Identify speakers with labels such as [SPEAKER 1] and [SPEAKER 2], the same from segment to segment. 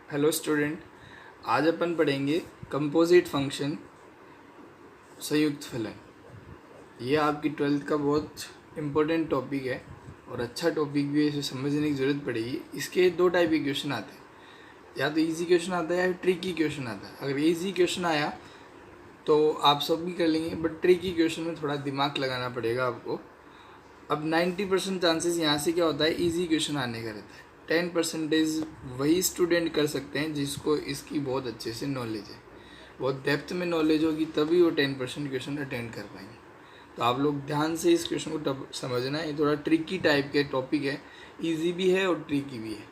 [SPEAKER 1] Hello student, आज अपन पढ़ेंगे composite function संयुक्त फलन। ये आपकी 12th का बहुत इम्पोर्टेंट टॉपिक है और अच्छा टॉपिक भी है, इसे समझने की ज़रूरत पड़ेगी। इसके दो टाइप के क्वेश्चन आते हैं, या तो इजी क्वेश्चन आता है या ट्रिकी क्वेश्चन आता है। अगर इजी क्वेश्चन आया तो आप सब भी कर लेंगे, बट ट्रिकी क्वेश्चन में थोड़ा दिमाग लगाना पड़ेगा आपको। अब 90% चांसेस यहाँ से क्या होता है, इजी क्वेश्चन आने का रहता है। 10% वही स्टूडेंट कर सकते हैं जिसको इसकी बहुत अच्छे से नॉलेज है, बहुत डेप्थ में नॉलेज होगी, तभी वो 10% क्वेश्चन अटेंड कर पाएंगे। तो आप लोग ध्यान से इस क्वेश्चन को समझना है। ये थोड़ा ट्रिकी टाइप के टॉपिक है, इजी भी है और ट्रिकी भी है।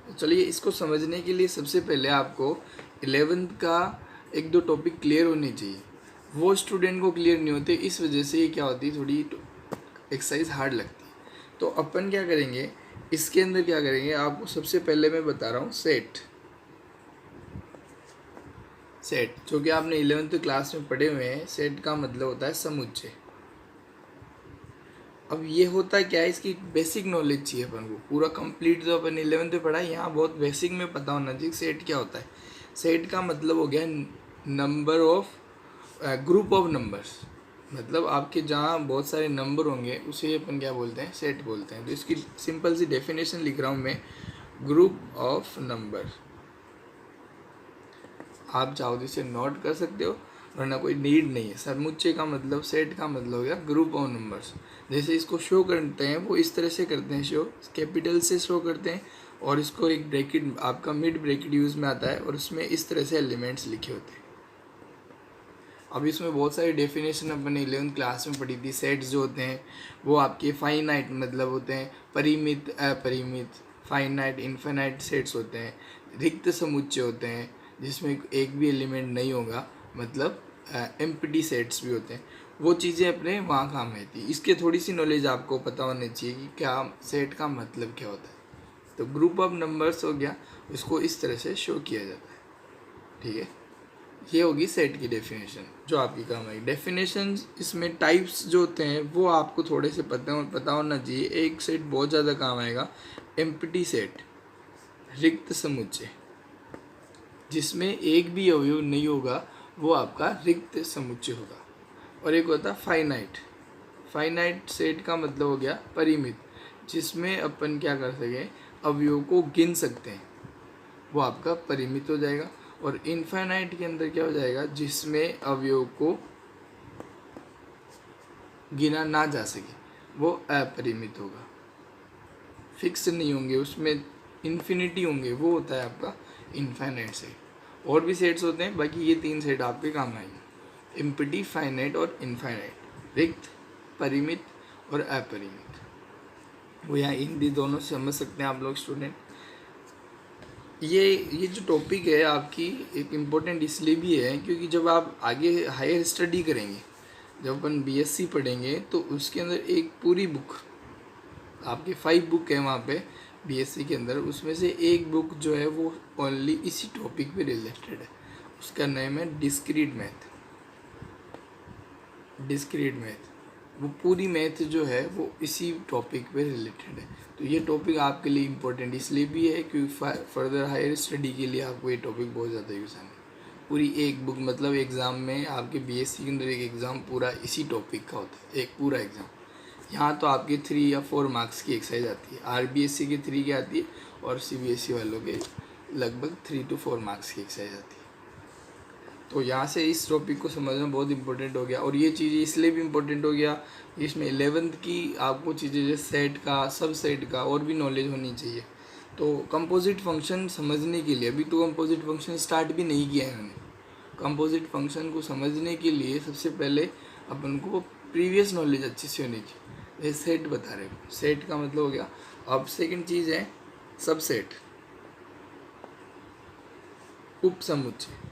[SPEAKER 1] तो चलिए, इसको समझने के लिए सबसे पहले आपको 11th का एक दो टॉपिक क्लियर होने चाहिए। वो स्टूडेंट को क्लियर नहीं होते, इस वजह से ये क्या होती है, थोड़ी एक्सरसाइज हार्ड लगती है। तो अपन क्या करेंगे, इसके अंदर क्या करेंगे, आपको सबसे पहले मैं बता रहा हूँ सेट जो कि आपने 11th क्लास में पढ़े हुए हैं। सेट का मतलब होता है समुच्चय। अब ये होता क्या है, इसकी बेसिक नॉलेज चाहिए अपन को। पूरा कंप्लीट तो अपन 11th में पढ़ा है, यहाँ बहुत बेसिक में पता होना चाहिए सेट क्या होता है। सेट का मतलब हो गया number of group of numbers. मतलब आपके जहाँ बहुत सारे नंबर होंगे उसे अपन क्या बोलते हैं, सेट बोलते हैं। तो इसकी सिंपल सी डेफिनेशन लिख रहा हूँ मैं, ग्रुप ऑफ नंबर। आप चाहो तो इसे नोट कर सकते हो, वरना कोई नीड नहीं है। समुच्चय का मतलब, सेट का मतलब हो गया ग्रुप ऑफ नंबर्स। जैसे इसको शो करते हैं वो इस तरह से करते हैं, शो कैपिटल से शो करते हैं, और इसको एक ब्रैकेट, आपका मिड ब्रैकेट यूज में आता है, और उसमें इस तरह से एलिमेंट्स लिखे होते हैं। अब इसमें बहुत सारी डेफिनेशन अपने 11th क्लास में पढ़ी थी। सेट्स जो होते हैं वो आपके फाइनाइट मतलब होते हैं, परिमित, अपरिमित, फाइनाइट, इनफाइनाइट सेट्स होते हैं। रिक्त समुच्चय होते हैं जिसमें एक भी एलिमेंट नहीं होगा, मतलब एम्प्टी सेट्स भी होते हैं। वो चीज़ें अपने वहाँ काम आती है। इसके थोड़ी सी नॉलेज आपको पता होनी चाहिए कि क्या सेट का मतलब क्या होता है। तो ग्रुप ऑफ नंबर्स हो गया, उसको इस तरह से शो किया जाता है। ठीक है, ये होगी सेट की डेफिनेशन जो आपकी काम आएगी। डेफिनेशन इसमें टाइप्स जो होते हैं वो आपको थोड़े से पता होना चाहिए। एक सेट बहुत ज़्यादा काम आएगा, एम्प्टी सेट, रिक्त समुच्चय, जिसमें एक भी अवयव नहीं होगा, वो आपका रिक्त समुच्चय होगा। और एक होता है फाइनाइट सेट का मतलब हो गया परिमित, जिसमें अपन क्या कर सकें, अवयव को गिन सकते हैं, वो आपका परिमित हो जाएगा। और इनफाइनाइट के अंदर क्या हो जाएगा, जिसमें अवयव को गिना ना जा सके, वो अपरिमित होगा। फिक्स नहीं होंगे, उसमें इन्फिनिटी होंगे, वो होता है आपका इनफाइनाइट सेट। और भी सेट्स होते हैं, बाकी ये तीन सेट आपके काम आएंगे, एम्प्टी, फाइनाइट और इनफाइनाइट, रिक्त, परिमित और अपरिमित। वो यहाँ इन दोनों से समझ सकते हैं आप लोग स्टूडेंट। ये जो टॉपिक है आपकी एक इम्पोर्टेंट इसलिए भी है क्योंकि जब आप आगे हायर स्टडी करेंगे, जब अपन बीएससी पढ़ेंगे, तो उसके अंदर एक पूरी बुक, आपके 5 बुक है वहाँ पे बीएससी के अंदर, उसमें से एक बुक जो है वो ओनली इसी टॉपिक पे रिलेटेड है। उसका नाम है डिस्क्रीट मैथ। वो पूरी मैथ जो है वो इसी टॉपिक पे रिलेटेड है। तो ये टॉपिक आपके लिए इम्पोर्टेंट इसलिए भी है क्योंकि फर्दर हायर स्टडी के लिए आपको ये टॉपिक बहुत ज़्यादा यूज़ आने। पूरी एक बुक, मतलब एग्ज़ाम में आपके बीएससी के अंदर एक एग्ज़ाम पूरा इसी टॉपिक का होता है, एक पूरा एग्ज़ाम। यहाँ तो आपके 3 या 4 मार्क्स की एक्सरसाइज आती है, आरबीएससी के 3 की आती है, और सीबीएसई वालों के लगभग 3 to 4 मार्क्स की एक्सरसाइज आती है। तो यहाँ से इस टॉपिक को समझना बहुत इंपॉर्टेंट हो गया। और ये चीज़ें इसलिए भी इम्पोर्टेंट हो गया, इसमें 11th की आपको चीज़ें जैसे सेट का, सब सेट का और भी नॉलेज होनी चाहिए। तो कंपोजिट फंक्शन समझने के लिए, अभी तो कंपोजिट फंक्शन स्टार्ट भी नहीं किया है मैंने। कंपोजिट फंक्शन को समझने के लिए सबसे पहले अपन को प्रीवियस नॉलेज अच्छी से होनी चाहिए। जैसे सेट बता रहे हो, सेट का मतलब हो गया। अब सेकंड चीज़ है सबसेट, उप समुच्चय।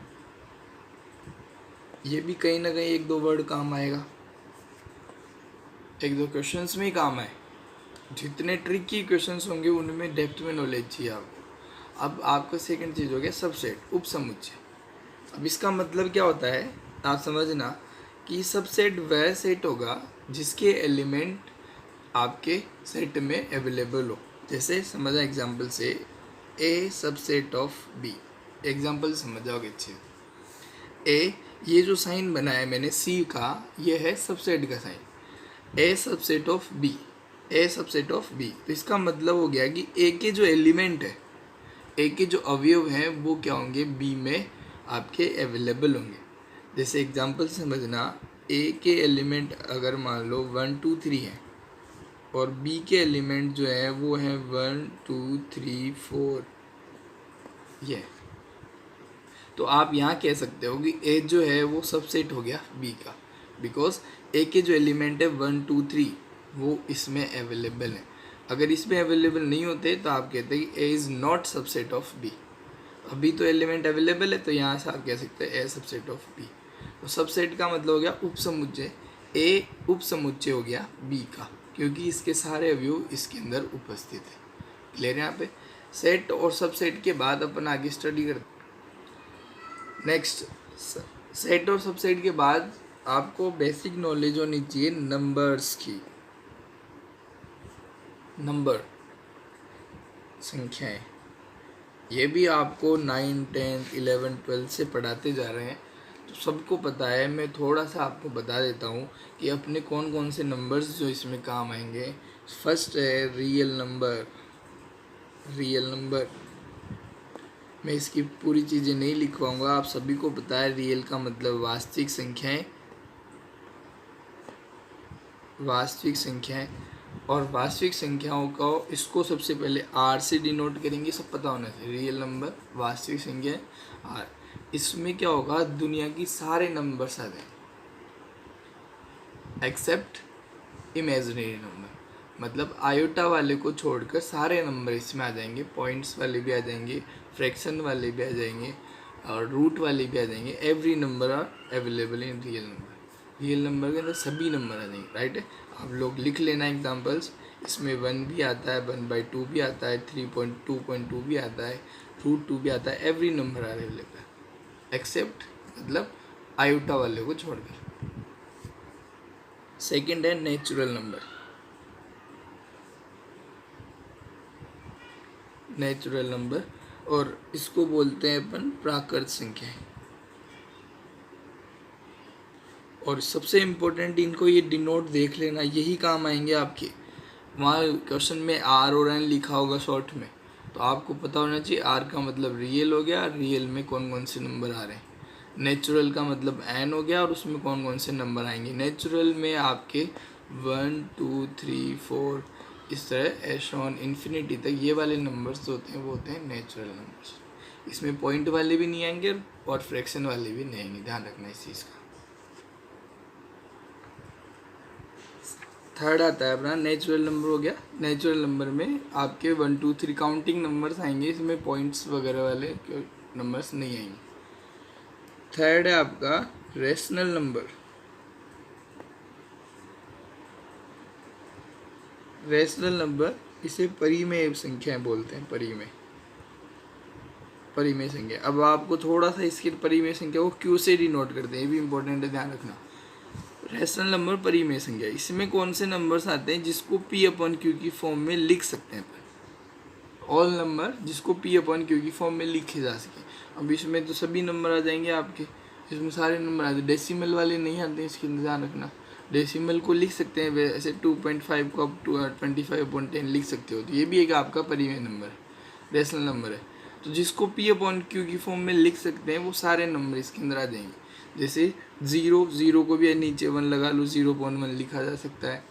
[SPEAKER 1] ये भी कहीं ना कहीं एक दो वर्ड काम आएगा, एक दो क्वेश्चंस में ही काम आए। जितने ट्रिकी क्वेश्चंस होंगे उनमें डेप्थ में नॉलेज चाहिए आपको। अब आपका सेकंड चीज़ हो गया सबसेट, उप समुच्चय। अब इसका मतलब क्या होता है, आप समझना कि सबसेट वह सेट होगा जिसके एलिमेंट आपके सेट में अवेलेबल हो। जैसे समझा एग्जांपल से, ए सबसेट ऑफ बी। एग्जाम्पल समझ जाओगे अच्छे। ए, ये जो साइन बनाया मैंने सी का, ये है सबसेट का sign. A subset of B, A subset of B, तो इसका मतलब हो गया कि ए के जो एलिमेंट है, ए के जो अवयव हैं वो क्या होंगे, बी में आपके अवेलेबल होंगे। जैसे एग्जांपल समझना, ए के एलिमेंट अगर मान लो 1 2 3 है और बी के एलिमेंट जो है वो है 1 2 3 4, ये। तो आप यहाँ कह सकते हो कि ए जो है वो सबसेट हो गया बी का, बिकॉज ए के जो एलिमेंट है 1 2 3 वो इसमें अवेलेबल है। अगर इसमें अवेलेबल नहीं होते तो आप कहते हैं कि A is not subset of B. अभी तो एलिमेंट अवेलेबल है, तो यहाँ से आप कह सकते हैं ए सबसेट ऑफ बी। तो सबसेट का मतलब हो गया उपसमुच्चय, ए उपसमुच्चय हो गया बी का, क्योंकि इसके सारे अवयव इसके अंदर उपस्थित है। क्लियर है यहाँ पे। सेट और सबसेट के बाद अपन आगे स्टडी करते। नेक्स्ट, सेट और सबसेट के बाद आपको बेसिक नॉलेज होनी चाहिए नंबर्स की। नंबर, संख्याएं, ये भी आपको 9 10 11 12 से पढ़ाते जा रहे हैं, तो सबको पता है। मैं थोड़ा सा आपको बता देता हूँ कि अपने कौन कौन से नंबर्स जो इसमें काम आएंगे। फर्स्ट है रियल नंबर। रियल नंबर, मैं इसकी पूरी चीज़ें नहीं लिखवाऊंगा, आप सभी को पता है रियल का मतलब वास्तविक संख्याएं, वास्तविक संख्याएं। और वास्तविक संख्याओं को इसको सबसे पहले आर से डिनोट करेंगे, सब पता होना चाहिए। रियल नंबर, वास्तविक संख्याएं, आर। इसमें क्या होगा, दुनिया की सारे नंबर्स आ जाएंगे एक्सेप्ट इमेजिनरी नंबर, मतलब आयोटा वाले को छोड़कर सारे नंबर इसमें आ जाएंगे। पॉइंट्स वाले भी आ जाएंगे, फ्रैक्शन वाले भी आ जाएंगे और रूट वाले भी आ जाएंगे। Every number are available in real number. Real number के अंदर सभी नंबर आ जाएंगे, राइट है। आप लोग लिख लेना एग्जांपल्स। इसमें 1 भी आता है, 1/2 भी आता है, 3.2.2 भी आता है, √2 भी आता है। Every number are available except, मतलब आयोटा वाले को छोड़कर। सेकेंड है नेचुरल नंबर। नेचुरल नंबर, और इसको बोलते हैं अपन प्राकृत संख्याएं। और सबसे इम्पोर्टेंट, इनको ये डिनोट देख लेना, यही काम आएंगे आपके। वहाँ क्वेश्चन में आर और एन लिखा होगा शॉर्ट में, तो आपको पता होना चाहिए आर का मतलब रियल हो गया, रियल में कौन कौन से नंबर आ रहे हैं। नेचुरल का मतलब एन हो गया और उसमें कौन कौन से नंबर आएंगे। नेचुरल में आपके 1 2 3 4 इस तरह एश ऑन इन्फिनिटी तक ये वाले नंबर्स होते हैं, वो होते हैं नेचुरल नंबर्स। इसमें पॉइंट वाले भी नहीं आएंगे और फ्रैक्शन वाले भी नहीं आएंगे, ध्यान रखना इस चीज़ का। थर्ड आता है अपना नेचुरल नंबर हो गया। नेचुरल नंबर में आपके 1 2 3 काउंटिंग नंबर्स आएंगे, इसमें पॉइंट्स वगैरह वाले नंबर्स नहीं आएंगे। थर्ड है आपका रेशनल नंबर। रेशनल नंबर, इसे परिमेय संख्याएं बोलते हैं, परिमेय, परिमेय संख्या। अब आपको थोड़ा सा इसकी परिमेय संख्या को क्यू से डिनोट करते हैं, ये भी इंपॉर्टेंट है, ध्यान रखना। रेशनल नंबर परिमेय संख्या, इसमें कौन से नंबर्स आते हैं जिसको P/Q की फॉर्म में लिख सकते हैं अपन। ऑल नंबर जिसको P/Q की फॉर्म में लिखे जा सके। अब इसमें तो सभी नंबर आ जाएंगे आपके, इसमें सारे नंबर आते हैं, डेसिमल वाले नहीं आते हैं, इसकी ध्यान रखना। डेसिमल को लिख सकते हैं वैसे 2.5 को आप 25/10 लिख सकते हो, तो ये भी एक आपका परिमेय नंबर है, रेशनल नंबर है। तो जिसको P/Q की फॉर्म में लिख सकते हैं वो सारे नंबर इसके अंदर आ जाएंगे। जैसे 0 को भी नीचे 1 लगा लो, 0.1 लिखा जा सकता है।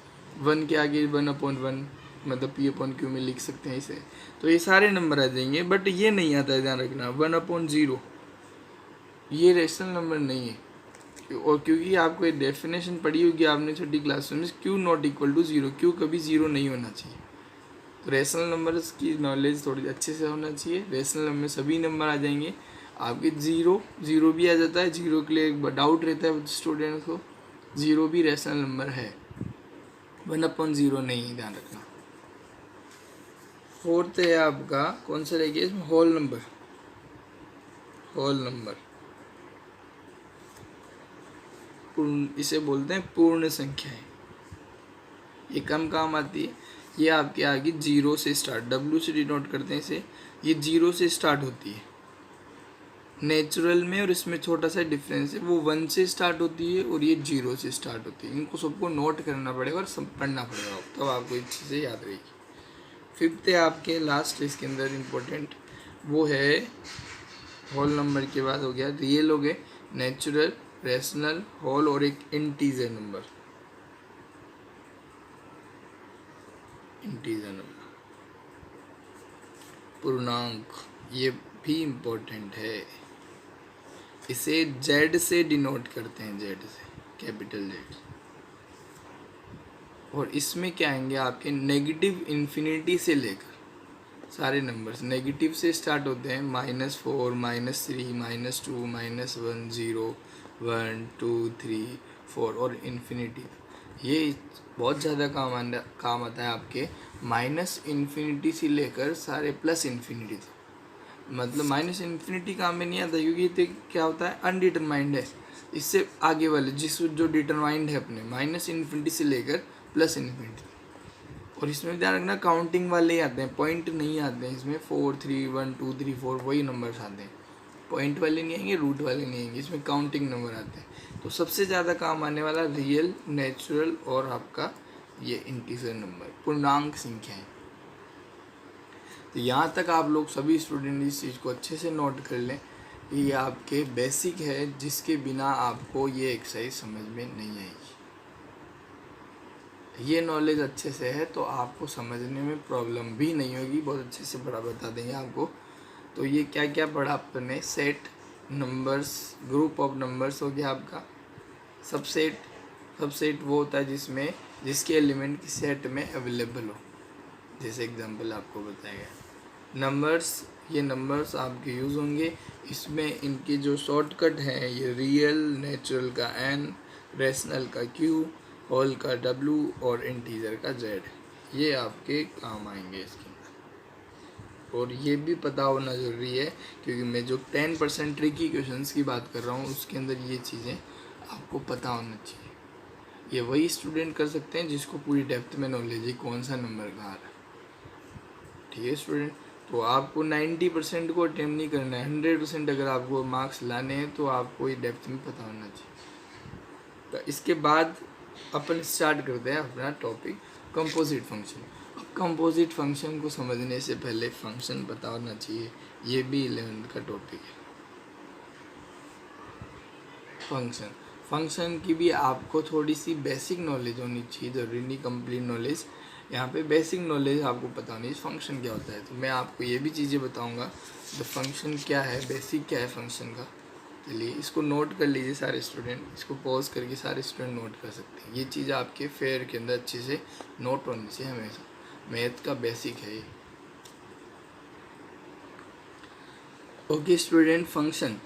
[SPEAKER 1] 1 के आगे 1/1 मतलब P/Q में लिख सकते हैं इसे। तो ये सारे नंबर आ जाएंगे, बट ये नहीं आता है, ध्यान रखना। 1/0 ये रेशनल नंबर नहीं है, और क्योंकि आपको एक डेफिनेशन पढ़ी होगी आपने छोटी क्लास में, Q not equal to 0, Q कभी 0 नहीं होना चाहिए। तो रेशनल नंबर्स की नॉलेज थोड़ी अच्छे से होना चाहिए। रेशनल नंबर में सभी नंबर आ जाएंगे आपके। 0 भी आ जाता है, 0 के लिए एक डाउट रहता है स्टूडेंट्स को, 0 भी रेशनल नंबर है, 1/0 नहीं, ध्यान रखना। फोर्थ है आपका, कौन सा रह गया इसमें, होल नंबर। होल नंबर इसे बोलते हैं पूर्ण संख्याएं। ये कम काम आती है, ये आपके आगे 0 से स्टार्ट, W से डिनोट करते हैं इसे। ये 0 से स्टार्ट होती है नेचुरल में, और इसमें छोटा सा डिफरेंस है, वो 1 से स्टार्ट होती है और ये 0 से स्टार्ट होती है। इनको सबको नोट करना पड़ेगा और सब पढ़ना पड़ेगा, तब आपको ये चीज़ें याद रहेगी। फिफ्थ है आपके लास्ट इसके अंदर इम्पोर्टेंट, वो है होल नंबर के बाद हो गया रियल, हो गए नेचुरल, रेशनल, होल और एक इंटीजर नंबर। इंटीजर नंबर पूर्णांक, ये भी इम्पोर्टेंट है। इसे जेड से डिनोट करते हैं, जेड से, कैपिटल जेड। और इसमें क्या आएंगे आपके नेगेटिव इन्फिनिटी से लेकर सारे नंबर्स नेगेटिव से स्टार्ट होते हैं, -4, -3, -2, -1, 0, 1, 2, 3, 4 और इन्फिनिटी। ये बहुत ज़्यादा काम आता है आपके -इन्फिनिटी से लेकर सारे +इन्फिनिटी तक। मतलब -इन्फिनिटी काम में नहीं आता, क्योंकि ये क्या होता है, अनडिटरमाइंड है। इससे आगे वाले जो डिटरमाइंड है अपने -इन्फिनिटी से लेकर +इन्फिनिटी। और इसमें ध्यान रखना काउंटिंग वाले ही आते हैं, पॉइंट नहीं आते हैं इसमें। 4, 3, 1, 2, 3, 4 वही नंबर्स आते हैं, पॉइंट वाले नहीं आएंगे, रूट वाले नहीं आएंगे, इसमें काउंटिंग नंबर आते हैं। तो सबसे ज़्यादा काम आने वाला रियल, नेचुरल और आपका ये इंटीजर नंबर, पूर्णांक संख्याएं। तो यहाँ तक आप लोग सभी स्टूडेंट इस चीज़ को अच्छे से नोट कर लें, ये आपके बेसिक है, जिसके बिना आपको ये एक्सरसाइज समझ में नहीं आएगी। ये नॉलेज अच्छे से है तो आपको समझने में प्रॉब्लम भी नहीं होगी, बहुत अच्छे से पढ़ा बता देंगे आपको। तो ये क्या क्या पढ़ा आपने, set, numbers, group of numbers हो गया आपका, सबसेट। सबसेट वो होता है जिसके एलिमेंट की सेट में अवेलेबल हो, जैसे एग्जांपल आपको बताया गया। नंबर्स, ये नंबर्स आपके यूज़ होंगे, इसमें इनके जो शॉर्टकट हैं ये रियल, नेचुरल का n, रेशनल का q, होल का w और इंटीजर का z, ये आपके काम आएंगे इसके अंदर। और ये भी पता होना ज़रूरी है, क्योंकि मैं जो 10% ट्रिकी क्वेश्चंस की बात कर रहा हूँ उसके अंदर ये चीज़ें आपको पता होना चाहिए। ये वही स्टूडेंट कर सकते हैं जिसको पूरी डेप्थ में नॉलेज है कौन सा नंबर कहाँ रहा है। ठीक है स्टूडेंट, तो आपको 90% को अटेम्प्ट नहीं करना है, 100% अगर आपको मार्क्स लाने हैं तो आपको ये डेप्थ में पता होना चाहिए। तो इसके बाद अपन स्टार्ट करते हैं अपना टॉपिक कंपोजिट फंक्शन। अब कंपोजिट फंक्शन को समझने से पहले फंक्शन पता होना चाहिए, ये भी 11th का टॉपिक है। फंक्शन की भी आपको थोड़ी सी बेसिक नॉलेज होनी चाहिए, ज़रूरी नहीं कंप्लीट नॉलेज। यहाँ पे बेसिक नॉलेज आपको पता होनी चाहिए फंक्शन क्या होता है। तो मैं आपको ये भी चीज़ें बताऊँगा, तो फंक्शन क्या है, बेसिक क्या है फंक्शन का। चलिए इसको नोट कर लीजिए सारे स्टूडेंट, इसको पॉज करके सारे स्टूडेंट नोट कर सकते हैं। ये चीज़ आपके फेयर के अंदर अच्छे से नोट होनी चाहिए हमेशा, मैथ का बेसिक है ये। ओके स्टूडेंट, फंक्शन,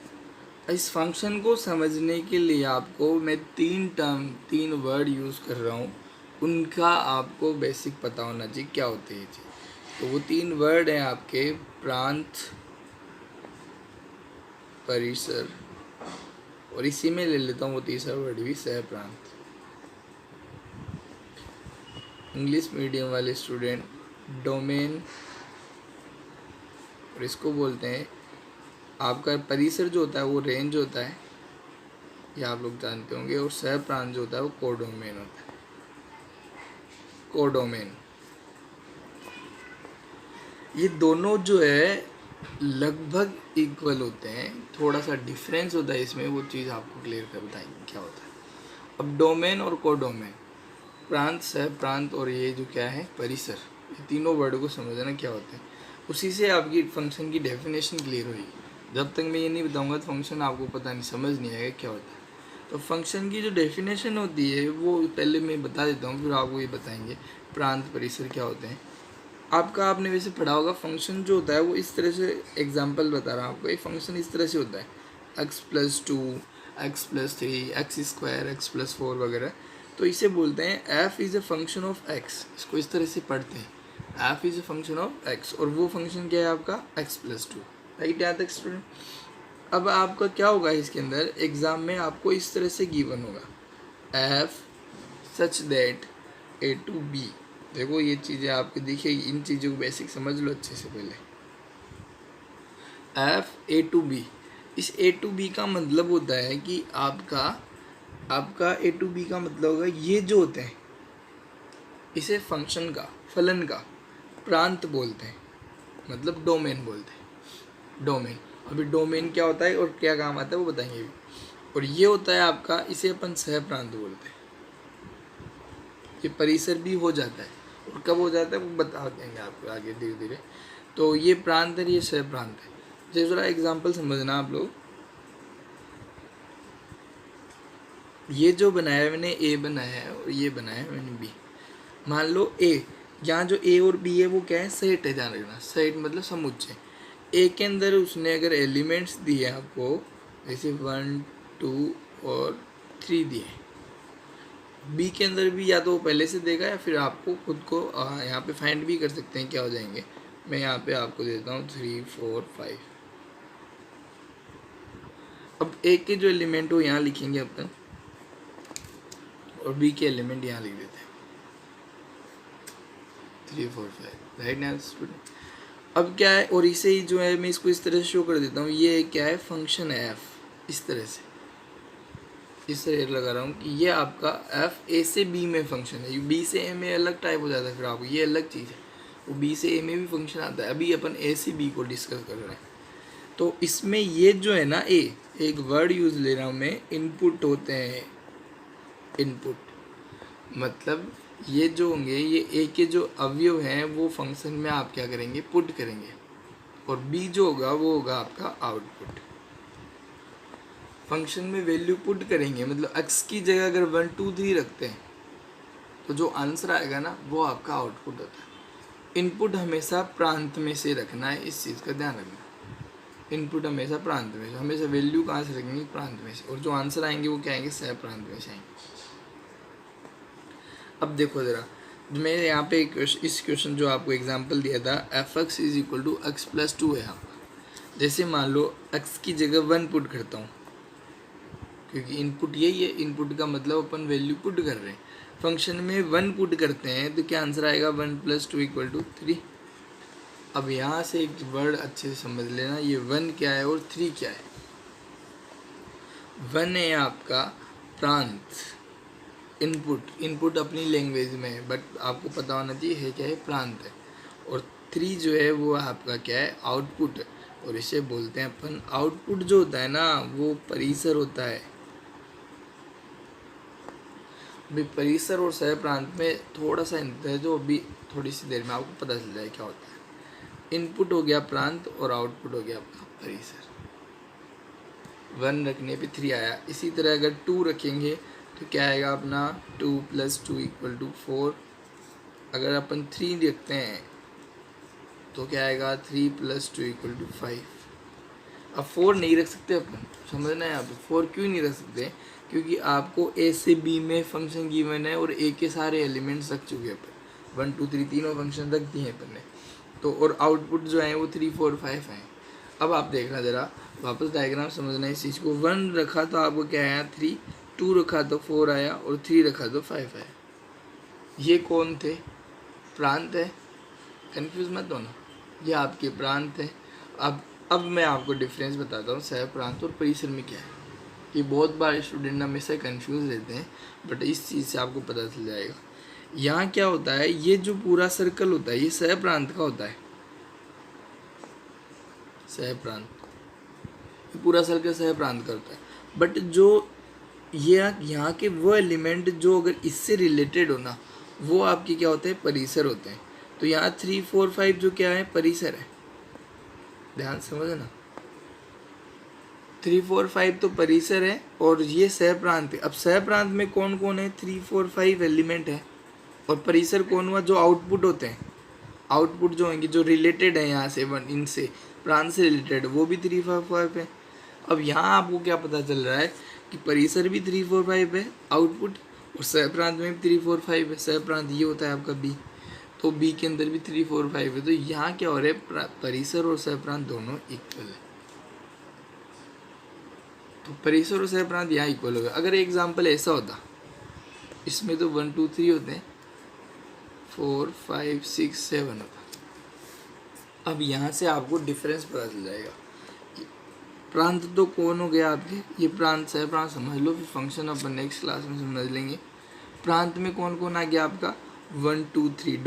[SPEAKER 1] इस फंक्शन को समझने के लिए आपको मैं 3 वर्ड यूज़ कर रहा हूँ, उनका आपको बेसिक पता होना चाहिए क्या होते हैं जी। तो वो 3 वर्ड हैं आपके, प्रांत, परिसर, और इसी में ले लेता हूँ वो तीसरा वर्ड भी, सह प्रांत। इंग्लिश मीडियम वाले स्टूडेंट डोमेन, और इसको बोलते हैं आपका परिसर जो होता है वो रेंज होता है, ये आप लोग जानते होंगे। और सह प्रांत जो होता है वो कोडोमेन होता है, कोडोमेन। ये दोनों जो है लगभग इक्वल होते हैं, थोड़ा सा डिफरेंस होता है इसमें, वो चीज़ आपको क्लियर कर बताएंगे क्या होता है। अब डोमेन और कोडोमेन, प्रांत, सह प्रांत और ये जो क्या है परिसर, ये तीनों वर्ड को समझना क्या होते हैं, उसी से आपकी फंक्शन की डेफिनेशन क्लियर होगी। जब तक मैं ये नहीं बताऊंगा तो फंक्शन आपको पता नहीं, समझ नहीं आएगा क्या होता है। तो फंक्शन की जो डेफिनेशन होती है वो पहले मैं बता देता हूँ, फिर आपको ये बताएंगे प्रांत, परिसर क्या होते हैं। आपने वैसे पढ़ा होगा, फंक्शन जो होता है वो इस तरह से, एग्जांपल बता रहा हूँ आपको, एक फंक्शन इस तरह से होता है, x+2, x+3, x², x+4 वगैरह। तो इसे बोलते हैं f is a function of x, इसको इस तरह से पढ़ते हैं, f is a function of x, और वो फंक्शन क्या है आपका x+2, राइट। यहाँ तक स्टूडेंट, अब आपका क्या होगा इसके अंदर एग्ज़ाम में, आपको इस तरह से गिवन होगा f such that a to b। देखो ये चीज़ें आपको दिखेगी, इन चीज़ों को बेसिक समझ लो अच्छे से पहले। FA to B। इस A to B का मतलब होता है कि आपका A to B का मतलब होगा ये जो होते हैं, इसे फंक्शन का, फलन का प्रांत बोलते हैं, मतलब डोमेन बोलते हैं। डोमेन, अभी डोमेन क्या होता है और क्या काम आता है वो बताएंगे अभी। और ये होता है आपका, इसे अपन सह प्रांत बोलते हैं। ये परिसर भी हो जाता है, और कब हो जाता है वो बता देंगे आपको आगे धीरे धीरे। तो ये प्रांत है, ये सह प्रांत है। जैसे थोड़ा एग्जाम्पल समझना आप लोग, ये जो बनाया है मैंने A बनाया है और ये बनाया है मैंने B। मान लो A, यहाँ जो A और B है वो क्या है, सेट है, ध्यान रखना। सेट मतलब समुच्चय। A के अंदर उसने अगर एलिमेंट्स दिए आपको, जैसे 1 2 और 3 दिए, B के अंदर भी या तो वो पहले से देगा या फिर आपको खुद को यहाँ पे फाइंड भी कर सकते हैं। क्या हो जाएंगे, मैं यहाँ पे आपको देता हूँ 3 4 5। अब A के जो एलिमेंट हो यहाँ लिखेंगे अपन, और B के एलिमेंट यहाँ लिख देते हैं 3 4 5, राइट ना स्टूडेंट। अब क्या है, और इसे ही जो है मैं इसको इस तरह से शो कर देता हूँ। ये क्या है, फंक्शन है F। इस तरह से, इस तरह लगा रहा हूँ कि ये आपका F A से B में फंक्शन है। B से A में अलग टाइप हो जाता है, फिर आपको ये अलग चीज़ है। वो B से A में भी फंक्शन आता है। अभी अपन A से B को डिस्कस कर रहे हैं। तो इसमें ये जो है ना A, एक वर्ड यूज़ ले रहा हूँ मैं, इनपुट होते हैं। इनपुट मतलब ये जो होंगे, ये A के जो अवयव हैं वो फंक्शन में आप क्या करेंगे, पुट करेंगे। और B जो होगा वो होगा आपका आउटपुट। फंक्शन में वैल्यू पुट करेंगे, मतलब x की जगह अगर 1 2 3 रखते हैं तो जो आंसर आएगा ना वो आपका आउटपुट होता है। इनपुट हमेशा प्रांत में से रखना है, इस चीज़ का ध्यान रखना। इनपुट हमेशा प्रांत में से, हमेशा वैल्यू कहाँ से रखेंगे, प्रांत में से। और जो आंसर आएंगे वो क्या आएंगे, सह प्रांत में से आएंगे। अब देखो ज़रा, मैं यहाँ पे इस क्वेश्चन जो आपको एग्जांपल दिया था, fx is equal to x plus 2 है। यहाँ जैसे मान लो x की जगह 1 पुट करता हूँ, क्योंकि इनपुट यही है। इनपुट का मतलब अपन वैल्यू पुट कर रहे हैं। फंक्शन में 1 पुट करते हैं तो क्या आंसर आएगा, 1 + 2 = 3। अब यहाँ से एक वर्ड अच्छे से समझ लेना, ये 1 क्या है और 3 क्या है। 1 है आपका प्रांत, इनपुट अपनी लैंग्वेज में है, बट आपको पता होना चाहिए है क्या है, प्रांत है। और 3 जो है वो आपका क्या है, आउटपुट है। और इसे बोलते हैं अपन, आउटपुट जो होता है ना वो परिसर होता है। अभी परिसर और सह प्रांत में थोड़ा सा अंतर है, जो अभी थोड़ी सी देर में आपको पता चल जाए क्या होता है। इनपुट हो गया प्रांत और आउटपुट हो गया आपका परिसर। 1 रखने पे 3 आया। इसी तरह अगर 2 रखेंगे तो क्या आएगा अपना, 2 + 2 = 4। अगर अपन 3 रखते हैं तो क्या आएगा, 3 + 2 = 5। अब 4 नहीं रख सकते अपन, समझना है। आप 4 क्यों नहीं रख सकते, क्योंकि आपको A से B में फंक्शन गिवन है और A के सारे एलिमेंट्स रख चुके हैं अपन, 1 2 3 तीनों फंक्शन रख दिए हैं अपन ने। तो और आउटपुट जो है वो 3 4 5 है। अब आप देखना ज़रा, वापस डायग्राम समझना है इस चीज़ को। 1 रखा तो आपको क्या आया, 3, 2 रखा तो 4 आया, और 3 रखा तो 5 आया। ये कौन थे, प्रांत है। कन्फ्यूज मत होना, ये आपके प्रांत है। अब मैं आपको डिफरेंस बताता हूँ सह प्रांत और परिसर में क्या है। ये बहुत बार स्टूडेंट हमेशा कंफ्यूज रहते हैं, बट इस चीज़ से आपको पता चल जाएगा। यहाँ क्या होता है, ये जो पूरा सर्कल होता है ये सह प्रांत का होता है। सह प्रांत, ये पूरा सर्कल सह प्रांत का होता है। बट जो ये यहाँ के वो एलिमेंट जो अगर इससे रिलेटेड हो ना, वो आपके क्या होते हैं, परिसर होते हैं। तो यहाँ 3 4 5 जो क्या है, परिसर है। ध्यान समझना, 3 4 5 तो परिसर है और ये सह प्रांत है। अब सह प्रांत में कौन कौन है, 3 4 5 एलिमेंट है। और परिसर कौन हुआ, जो आउटपुट होते हैं। आउटपुट जो होंगे, जो रिलेटेड है यहाँ से, इनसे प्रांत से रिलेटेड, वो भी 3 4 5 है। अब यहाँ आपको क्या पता चल रहा है कि परिसर भी 3 4 5 है आउटपुट, और सह प्रांत में भी 3 4 5 है। सह प्रांत ये होता है आपका B, तो B के अंदर भी 3 4 5 है। तो यहाँ क्या हो रहा है, परिसर और सह प्रांत दोनों इक्वल है। तो परिसर और सह प्रांत यहाँ इक्वल होगा। अगर एग्जाम्पल ऐसा होता, इसमें तो 1 2 3 होते हैं, 4 5 6 7 होता। अब यहाँ से आपको डिफरेंस पता चल जाएगा। प्रांत तो कौन हो गया आपके, ये प्रांत सह प्रांत समझ लो, फिर फंक्शन अपन नेक्स्ट क्लास में समझ लेंगे। प्रांत में कौन कौन आ गया आपका 1 2 3।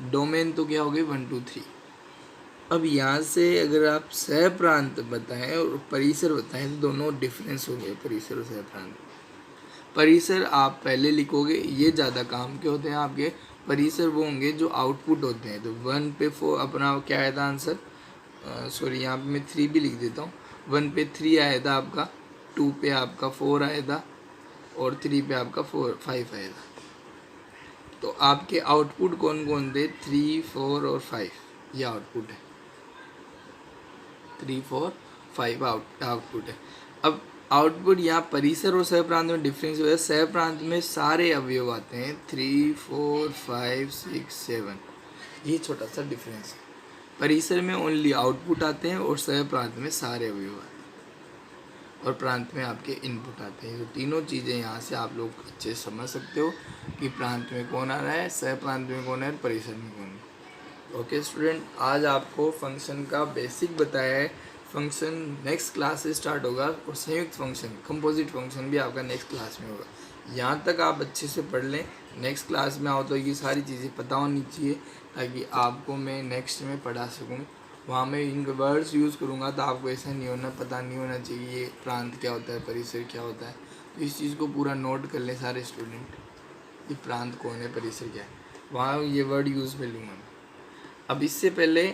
[SPEAKER 1] डोमेन तो क्या हो गई 1 2 3। अब यहाँ से अगर आप सह प्रांत बताएं और परिसर बताएं तो दोनों डिफरेंस हो गए परिसर और सह प्रांत। परिसर आप पहले लिखोगे, ये ज़्यादा काम के होते हैं आपके। परिसर वो होंगे जो आउटपुट होते हैं। तो 1 पे 4 अपना क्या आया था आंसर, सॉरी यहाँ पे मैं 3 भी लिख देता हूँ। 1 पे 3 आया था आपका, 2 पे आपका 4 आया था और 3 पे आपका 5 आया था। तो आपके आउटपुट कौन कौन थे, 3 4 और 5, ये आउटपुट है। 3 4 5 आउटपुट है। अब आउटपुट यहाँ परिसर और सह प्रांत में डिफरेंस हुआ है। सह प्रांत में सारे अवयव आते हैं 3 4 5 6 7, ये छोटा सा डिफरेंस है। परिसर में ओनली आउटपुट आते हैं और सह प्रांत में सारे अवयव आते हैं और प्रांत में आपके इनपुट आते हैं। तो तीनों चीज़ें यहाँ से आप लोग अच्छे समझ सकते हो कि प्रांत में कौन आ रहा है, सह प्रांत में कौन है, परिसर में कौन है। ओके स्टूडेंट, आज आपको फंक्शन का बेसिक बताया है। फंक्शन नेक्स्ट क्लास से स्टार्ट होगा और संयुक्त फंक्शन, कंपोजिट फंक्शन भी आपका नेक्स्ट क्लास में होगा। यहाँ तक आप अच्छे से पढ़ लें, नेक्स्ट क्लास में आओ तो ये सारी चीज़ें पता होनी चाहिए ताकि आपको मैं नेक्स्ट में पढ़ा सकूँ। वहाँ मैं इन वर्ड्स यूज़ करूँगा तो आपको ऐसा नहीं होना, पता नहीं होना चाहिए ये प्रांत क्या होता है, परिसर क्या होता है। तो इस चीज़ को पूरा नोट कर लें सारे स्टूडेंट, ये प्रांत कौन है, परिसर क्या है, वहाँ ये वर्ड यूज़ में लूँगा। अब इससे पहले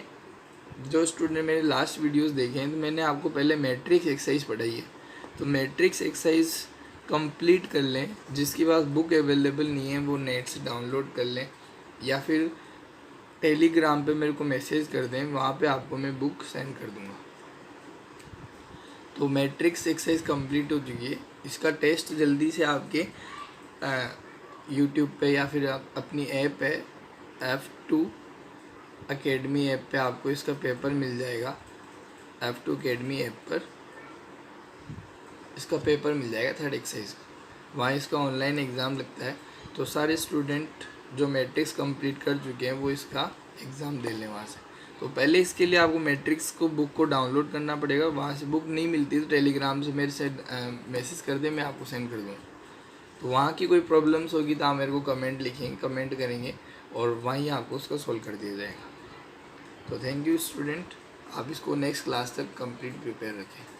[SPEAKER 1] जो स्टूडेंट मेरे लास्ट वीडियोस देखे हैं तो मैंने आपको पहले मैट्रिक्स एक्सरसाइज पढ़ाई है। तो मैट्रिक्स एक्सरसाइज कंप्लीट कर लें। जिसके पास बुक अवेलेबल नहीं है वो नेट से डाउनलोड कर लें या फिर टेलीग्राम पे मेरे को मैसेज कर दें, वहाँ पे आपको मैं बुक सेंड कर दूँगा। तो मैट्रिक्स एक्सरसाइज कंप्लीट हो चुकी है। इसका टेस्ट जल्दी से आपके यूट्यूब पे या फिर अपनी ऐप है F2 अकेडमी ऐप पे आपको इसका पेपर मिल जाएगा। F2 अकेडमी ऐप पर इसका पेपर मिल जाएगा 3rd एक्सरसाइज का। वहाँ इसका ऑनलाइन एग्ज़ाम लगता है। तो सारे स्टूडेंट जो मैट्रिक्स कंप्लीट कर चुके हैं वो इसका एग्ज़ाम दे लें वहाँ से। तो पहले इसके लिए आपको मैट्रिक्स को बुक को डाउनलोड करना पड़ेगा। वहाँ से बुक नहीं मिलती तो टेलीग्राम से मेरे से मैसेज कर दें, मैं आपको सेंड कर दूँगा। तो वहाँ की कोई प्रॉब्लम्स होगी तो आप मेरे को कमेंट लिखेंगे, कमेंट करेंगे और वहीं आपको उसका सोल्व कर दिया जाएगा। तो थैंक यू स्टूडेंट, आप इसको नेक्स्ट क्लास तक कंप्लीट प्रिपेयर रखें।